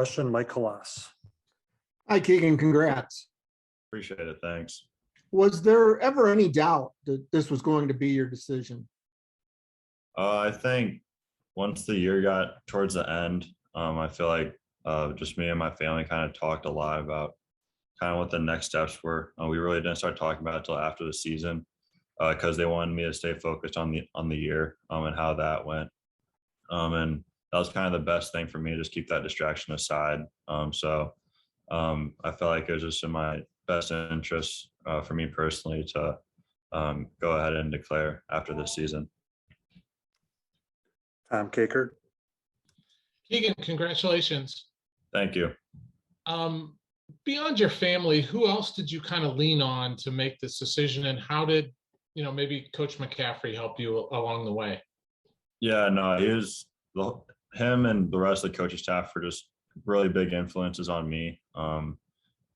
Question, Mike Halas. Hi, Keegan. Congrats. Appreciate it. Thanks. Was there ever any doubt that this was going to be your decision? I think once the year got towards the end, I feel like just me and my family kind of talked a lot about kind of what the next steps were. We really didn't start talking about it until after the season because they wanted me to stay focused on the year and how that went. And that was kind of the best thing for me to just keep that distraction aside. So I felt like it was just in my best interest for me personally to go ahead and declare after this season. Tom Kakert. Keegan, congratulations. Thank you. Beyond your family, who else did you kind of lean on to make this decision, and how did maybe Coach McCaffrey help you along the way? Yeah, no, him and the rest of the coaching staff were just really big influences on me and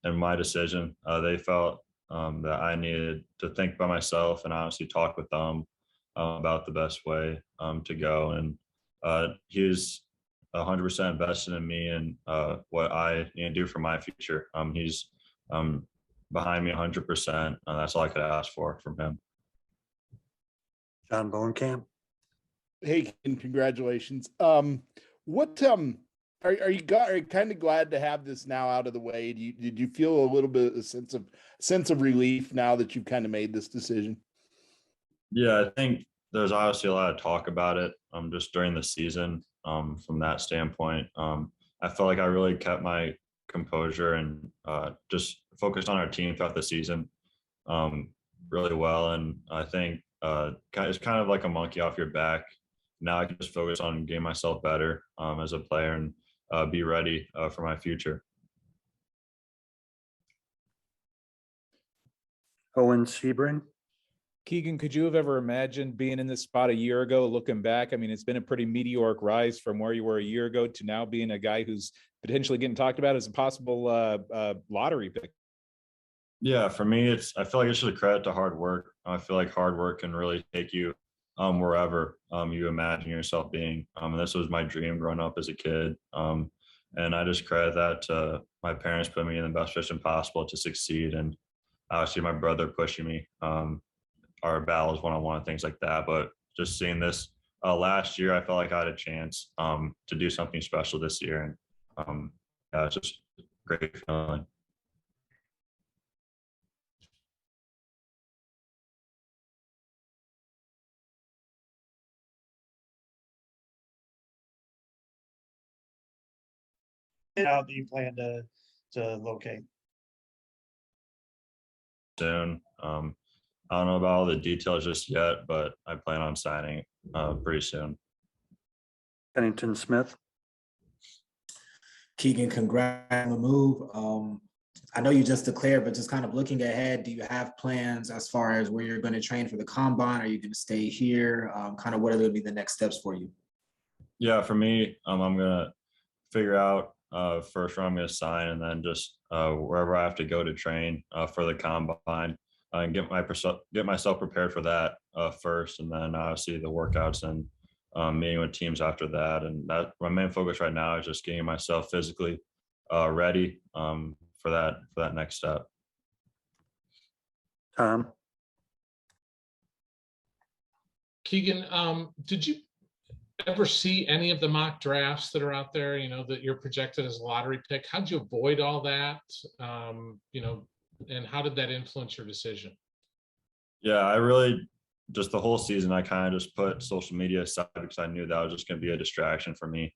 my decision. They felt that I needed to think by myself and honestly talk with them about the best way to go. And he's 100% invested in me and what I need to do for my future. He's behind me 100%. That's all I could ask for from him. John Bowenkamp. Hey, and congratulations. Are you kind of glad to have this now out of the way? Did you feel a little bit of a sense of relief now that you've kind of made this decision? Yeah, I think there's obviously a lot of talk about it just during the season. From that standpoint, I felt like I really kept my composure and just focused on our team throughout the season really well. And I think it's kind of like a monkey off your back. Now I can just focus on getting myself better as a player and be ready for my future. Owen Sebring. Keegan, could you have ever imagined being in this spot a year ago, looking back? I mean, it's been a pretty meteoric rise from where you were a year ago to now being a guy who's potentially getting talked about as a possible lottery pick. Yeah, for me, I feel like it's just a credit to hard work. I feel like hard work can really take you wherever you imagine yourself being. And this was my dream growing up as a kid. And I just credit that to my parents putting me in the best position possible to succeed. And obviously my brother pushing me, our battles one-on-one and things like that. But just seeing this last year, I felt like I had a chance to do something special this year. And yeah, it's just a great feeling. Out that you plan to locate soon. I don't know about all the details just yet, but I plan on signing pretty soon. Pennington Smith. Keegan, congrats on the move. I know you just declared, but just kind of looking ahead, do you have plans as far as where you're going to train for the combine? Are you going to stay here? Kind of what are going to be the next steps for you? Yeah, for me, I'm going to figure out first where I'm going to sign, and then just wherever I have to go to train for the combine and get myself prepared for that first, and then obviously the workouts and meeting with teams after that. And that my main focus right now is just getting myself physically ready for that next step. Tom. Keegan, did you ever see any of the mock drafts that are out there, that you're projected as a lottery pick? How'd you avoid all that? And how did that influence your decision? Yeah, I really just the whole season, I kind of just put social media aside because I knew that was just going to be a distraction for me.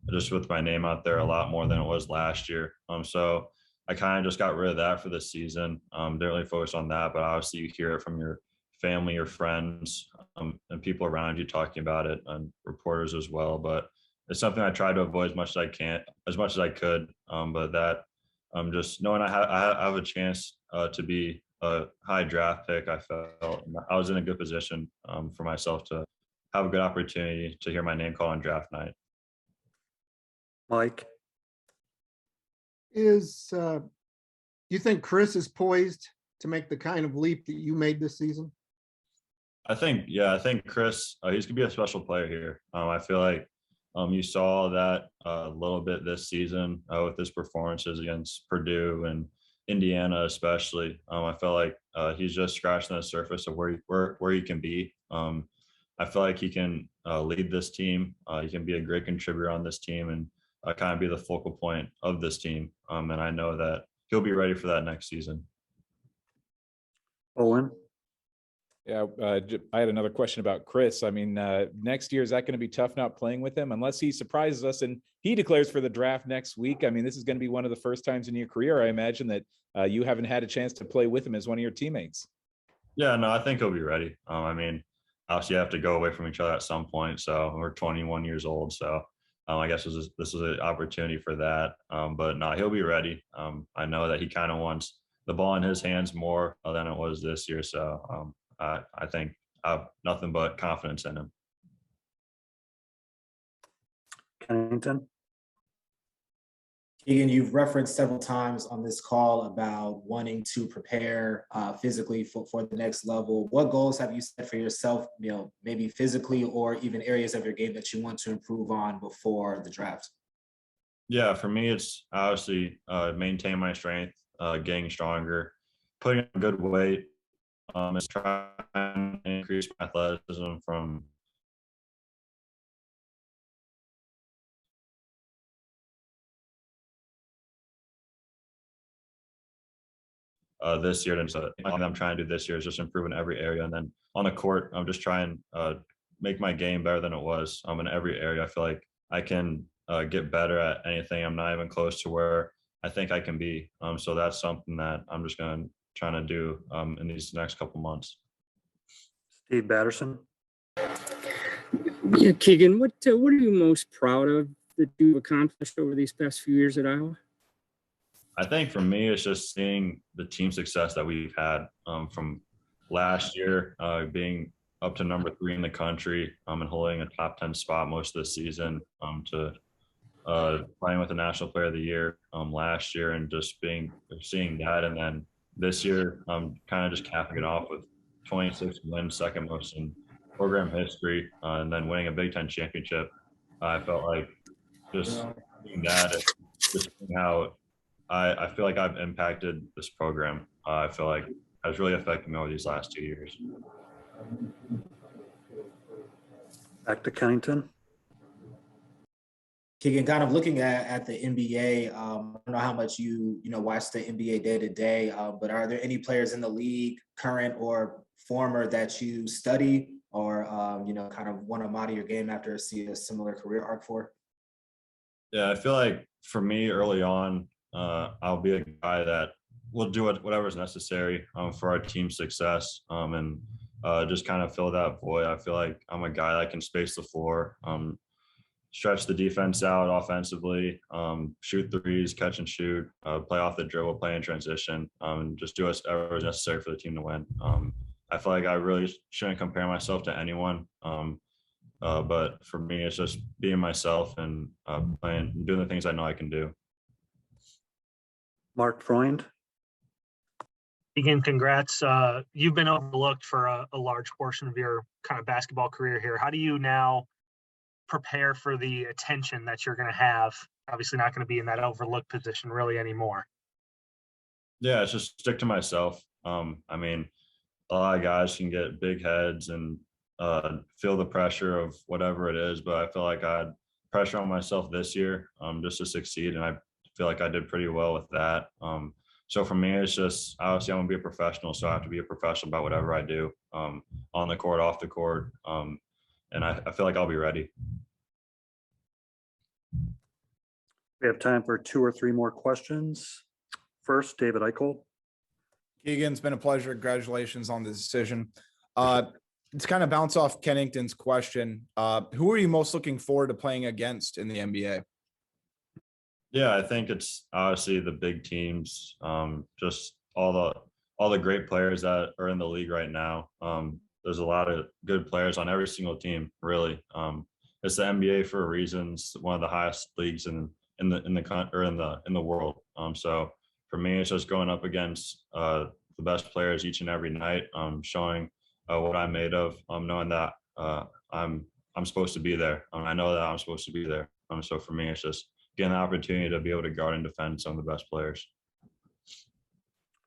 Just with my name out there a lot more than it was last year. So I kind of just got rid of that for this season. Didn't really focus on that, but obviously you hear it from your family, your friends, and people around you talking about it, and reporters as well. But it's something I try to avoid as much as I could. But that just knowing I have a chance to be a high draft pick, I felt I was in a good position for myself to have a good opportunity to hear my name called on draft night. Mike. You think Chris is poised to make the kind of leap that you made this season? I think Chris, he's gonna be a special player here. I feel like You saw that a little bit this season with his performances against Purdue and Indiana, especially. I feel like he's just scratching the surface of where he can be. I feel like he can lead this team. He can be a great contributor on this team and kind of be the focal point of this team. And I know that he'll be ready for that next season. Owen, Yeah, I had another question about Chris. I mean, next year, is that going to be tough not playing with him unless he surprises us and he declares for the draft next week? I mean, this is going to be one of the first times in your career, I imagine, that you haven't had a chance to play with him as one of your teammates. Yeah, no, I think he'll be ready. I mean, obviously you have to go away from each other at some point. So we're 21 years old. So I guess this is an opportunity for that. But no, he'll be ready. I know that he kind of wants the ball in his hands more than it was this year. So I think I have nothing but confidence in him. Kennington, Keegan, you've referenced several times on this call about wanting to prepare physically for the next level. What goals have you set for yourself, maybe physically or even areas of your game that you want to improve on before the draft? Yeah, for me, it's obviously maintain my strength, getting stronger, putting on good weight, is trying to increase my athleticism from this year. And so I'm trying to do this year is just improve in every area. And then on the court, I'm just trying make my game better than it was. In every area, I feel like I can get better at anything. I'm not even close to where I think I can be. So that's something that I'm just going to try to do in these next couple months. Steve Batterson, Yeah, Keegan, what are you most proud of that you've accomplished over these past few years at Iowa? I think for me, it's just seeing the team success that we've had from last year, being up to number 3 in the country and holding a top 10 spot most of the season, to playing with the National Player of the Year last year, and just seeing that. And then this year, kind of just capping it off with 26 wins, second most in program history, and then winning a Big Ten championship. I felt like just seeing that, and just seeing how I feel like I've impacted this program. I feel like has really affected me over these last 2 years. back to Kennington. Keegan, kind of looking at the NBA, I don't know how much you watch the NBA day to day, but are there any players in the league, current or former, that you study or kind of want to model your game after see a similar career arc for? Yeah, I feel like for me early on, I'll be a guy that will do whatever is necessary for our team's success, and just kind of fill that void. I feel like I'm a guy that can space the floor, stretch the defense out offensively, shoot threes, catch and shoot, play off the dribble, play in transition, and just do whatever is necessary for the team to win. I feel like I really shouldn't compare myself to anyone. But for me, it's just being myself and doing the things I know I can do. Mark Freund, Again, congrats. You've been overlooked for a large portion of your kind of basketball career here. How do you now prepare for the attention that you're going to have? Obviously not going to be in that overlooked position really anymore. Yeah, it's just stick to myself. I mean, a lot of guys can get big heads and feel the pressure of whatever it is, but I feel like I had pressure on myself this year just to succeed, and I feel like I did pretty well with that. So for me, it's just obviously I'm gonna be a professional, so I have to be a professional about whatever I do on the court, off the court, and I feel like I'll be ready. we have time for 2 or 3 more questions. First, David Eichel. Keegan, it's been a pleasure. Congratulations on the decision. To kind of bounce off Kennington's question, who are you most looking forward to playing against in the NBA? Yeah, I think it's obviously the big teams, just all the great players that are in the league right now. There's a lot of good players on every single team, really. It's the NBA for a reason. It's one of the highest leagues in the world. So for me, it's just going up against the best players each and every night, showing what I'm made of, knowing that I'm I'm supposed to be there. I know that I'm supposed to be there. So for me, it's just getting the opportunity to be able to guard and defend some of the best players.